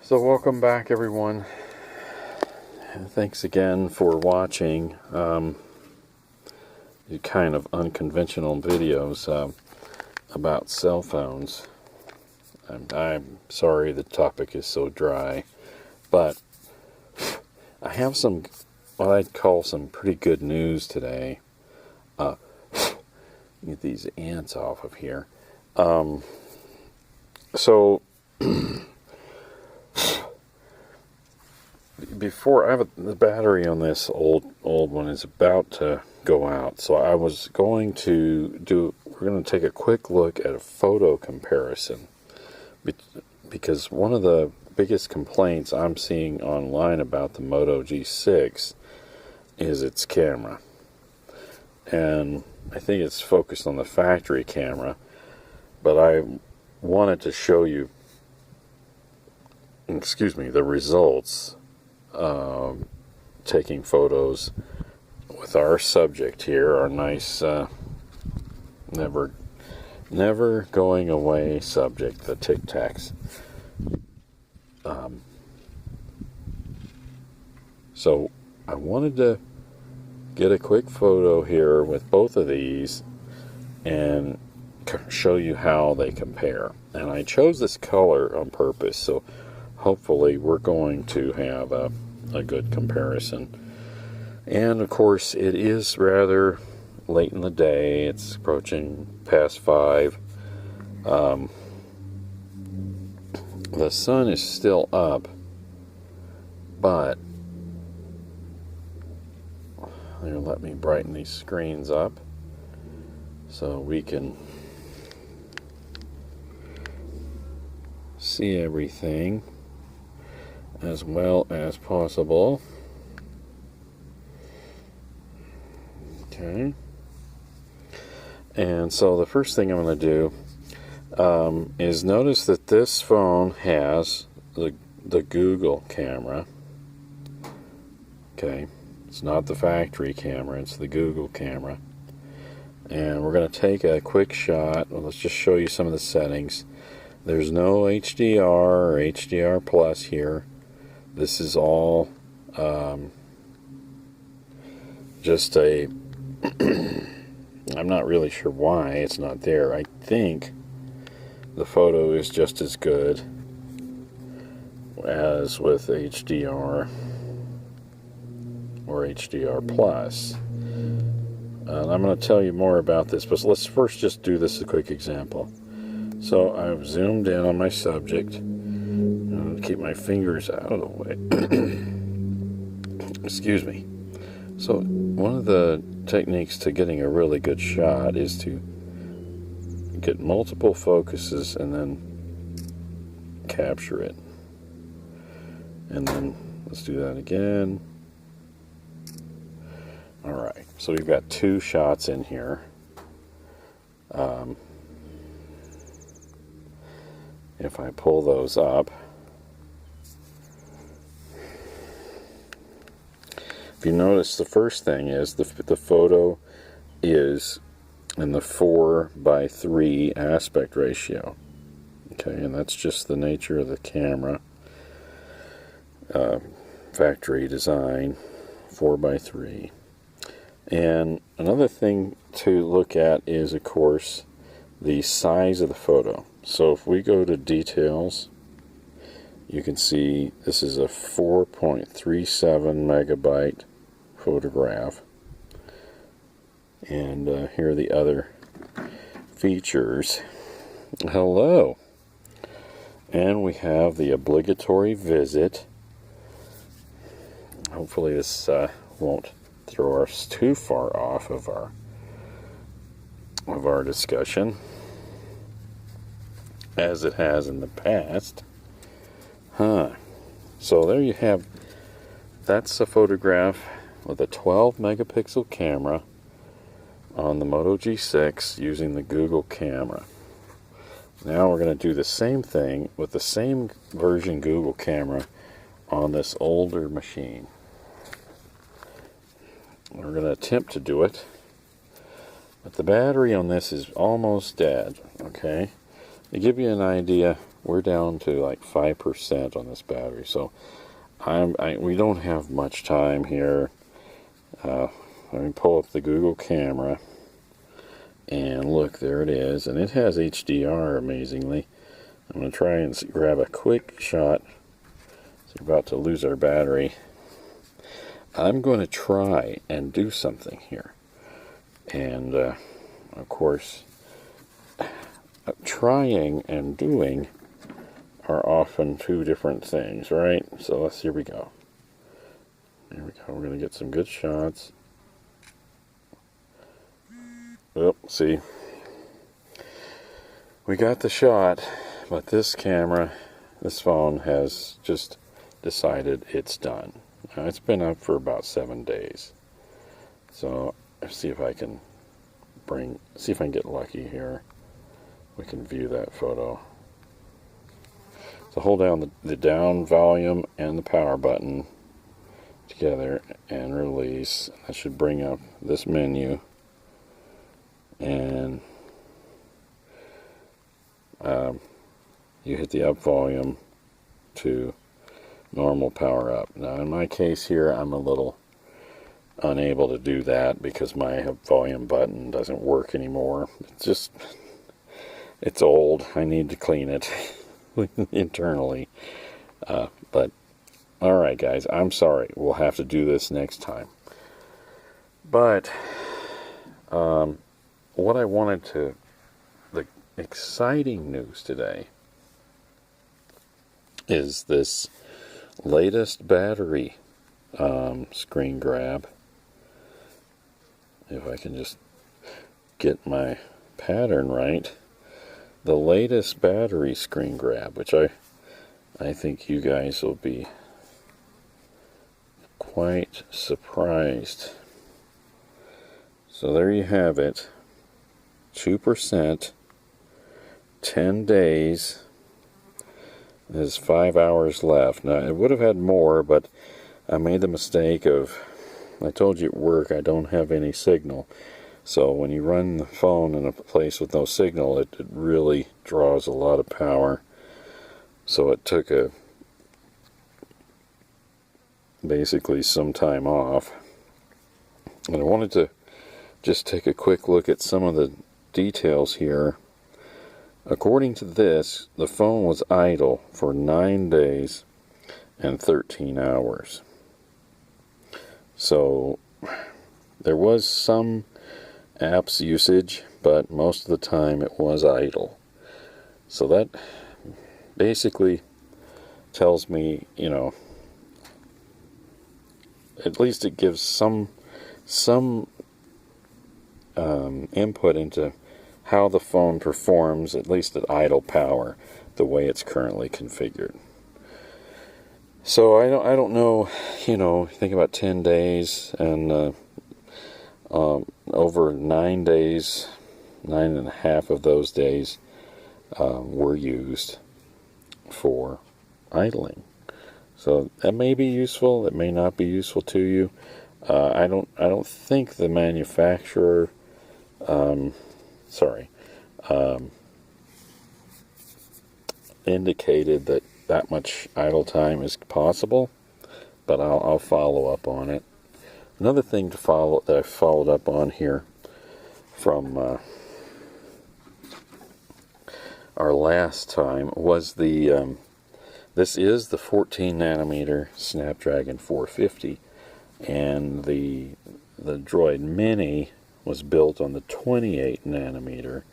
So welcome back, everyone. Thanks again for watching the kind of unconventional videos about cell phones. I'm sorry the topic is so dry, but I have some, what I'd call some pretty good news today. Get these ants off of here. So before, the battery on this old one is about to go out, so I was going to we're going to take a quick look at a photo comparison, because one of the biggest complaints I'm seeing online about the Moto G6 is its camera, and I think it's focused on the factory camera, but I wanted to show you, the results taking photos with our subject here, our nice never going away subject, the Tic Tacs. So I wanted to get a quick photo here with both of these and show you how they compare. And I chose this color on purpose, so hopefully we're going to have a good comparison. And of course, it is rather late in the day. It's approaching past 5. The sun is still up, but here, let me brighten these screens up so we can see everything as well as possible. Okay. And so the first thing I'm going to do is notice that this phone has the Google camera. Okay. It's not the factory camera, it's the Google camera. And we're going to take a quick shot. Well, let's just show you some of the settings. There's no HDR or HDR plus here. This is all just a I'm not really sure why it's not there. I think the photo is just as good as with HDR or HDR plus. And I'm going to tell you more about this, but let's first just do this as a quick example. So I've zoomed in on my subject. I'm going to keep my fingers out of the way. Excuse me. So one of the techniques to getting a really good shot is to get multiple focuses and then capture it. And then let's do that again. Alright, so we've got 2 shots in here. If I pull those up, if you notice, the first thing is the photo is in the 4:3 aspect ratio. Okay, and that's just the nature of the camera. Factory design, 4:3. And another thing to look at is, of course, the size of the photo. So if we go to details, you can see this is a 4.37 megabyte photograph. And here are the other features. Hello. And we have the obligatory visit. Hopefully this won't throw us too far off of our discussion, as it has in the past. So there you have, that's a photograph with a 12 megapixel camera on the Moto G6 using the Google camera. Now we're going to do the same thing with the same version Google camera on this older machine. We're going to attempt to do it, but the battery on this is almost dead. Okay, to give you an idea, we're down to like 5% on this battery. So we don't have much time here. Let me pull up the Google camera, and look, there it is, and it has HDR amazingly. I'm going to try and grab a quick shot. So we're about to lose our battery. I'm going to try and do something here. And, of course, trying and doing are often two different things, right? So here we go. Here we go. We're going to get some good shots. Oh, see. We got the shot, but this camera, this phone has just decided it's done. Now, it's been up for about 7 days. So let's see if I can get lucky here. We can view that photo. So hold down the down volume and the power button together and release. That should bring up this menu. And you hit the up volume to normal power up. Now in my case here, I'm a little unable to do that because my volume button doesn't work anymore. It's old. I need to clean it internally. But alright guys, I'm sorry. We'll have to do this next time. But what I wanted to, the exciting news today is this latest battery screen grab. If I can just get my pattern right. The latest battery screen grab, which I think you guys will be quite surprised. So there you have it. 2%, 10 days. There's 5 hours left. Now, it would have had more, but I made the mistake of, I told you at work I don't have any signal. So when you run the phone in a place with no signal, it really draws a lot of power. So it took basically some time off. And I wanted to just take a quick look at some of the details here. According to this, the phone was idle for 9 days and 13 hours. So there was some apps usage, but most of the time it was idle. So that basically tells me, you know, at least it gives some input into how the phone performs, at least at idle power, the way it's currently configured. So I don't know, you know, think about 10 days and over 9 days, 9.5 of those days were used for idling. So that may be useful, it may not be useful to you. I don't think the manufacturer indicated that much idle time is possible, but I'll follow up on it. Another thing that I followed up on here from our last time was this is the 14 nanometer Snapdragon 450, and the Droid Mini was built on the 28 nanometer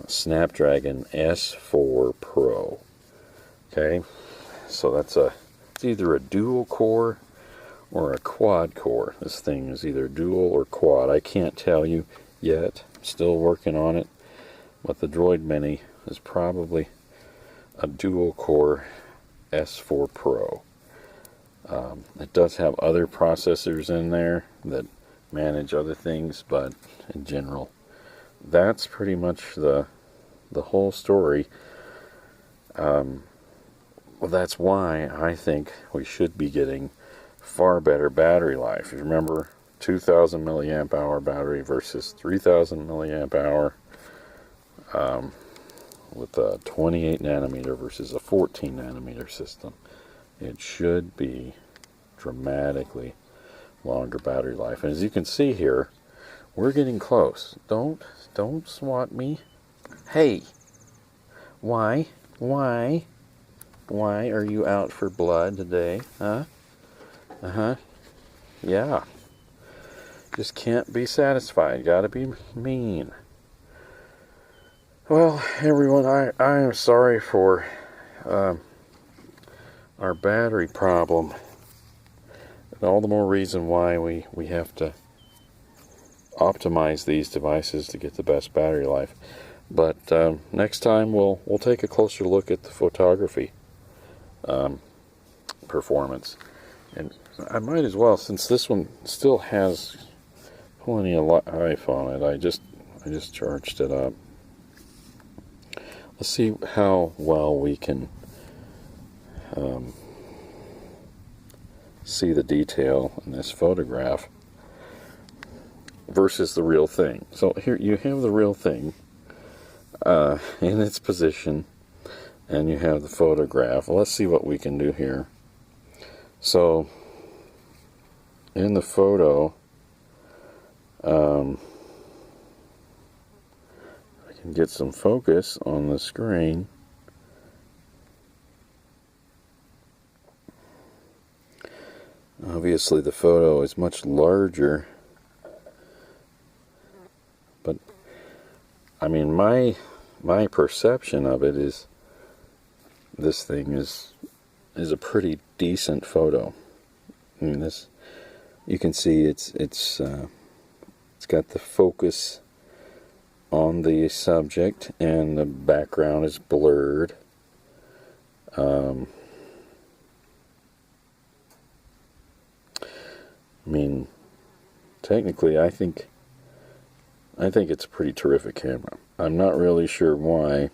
Snapdragon S4 Pro. Okay, so it's either a dual core or a quad core. This thing is either dual or quad. I can't tell you yet. I'm still working on it. But the Droid Mini is probably a dual core S4 Pro. It does have other processors in there that manage other things, but in general, that's pretty much the whole story. Well, that's why I think we should be getting far better battery life. You remember 2,000 milliamp hour battery versus 3,000 milliamp hour. with a 28 nanometer versus a 14 nanometer system, it should be dramatically longer battery life. And as you can see here, we're getting close. Don't swat me. Hey, why are you out for blood today, huh? Yeah, just can't be satisfied, gotta be mean. Well, everyone, I am sorry for our battery problem. And all the more reason why we have to optimize these devices to get the best battery life. But next time we'll take a closer look at the photography performance. And I might as well, since this one still has plenty of life on it, I just charged it up. Let's see how well we can see the detail in this photograph versus the real thing. So here you have the real thing in its position, and you have the photograph. Well, let's see what we can do here. So in the photo, I can get some focus on the screen. Obviously the photo is much larger, but I mean my perception of it is this thing is a pretty decent photo. I mean, this, you can see it's got the focus on the subject and the background is blurred. I mean, technically, I think it's a pretty terrific camera. I'm not really sure why,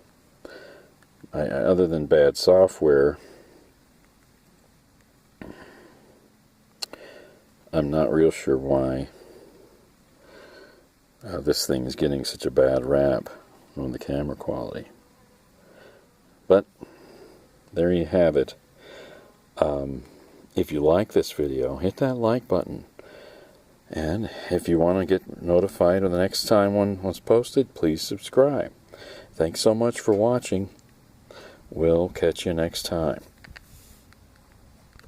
other than bad software, I'm not real sure why this thing is getting such a bad rap on the camera quality. But there you have it. If you like this video, hit that like button. And if you want to get notified of the next time one's posted, please subscribe. Thanks so much for watching. We'll catch you next time.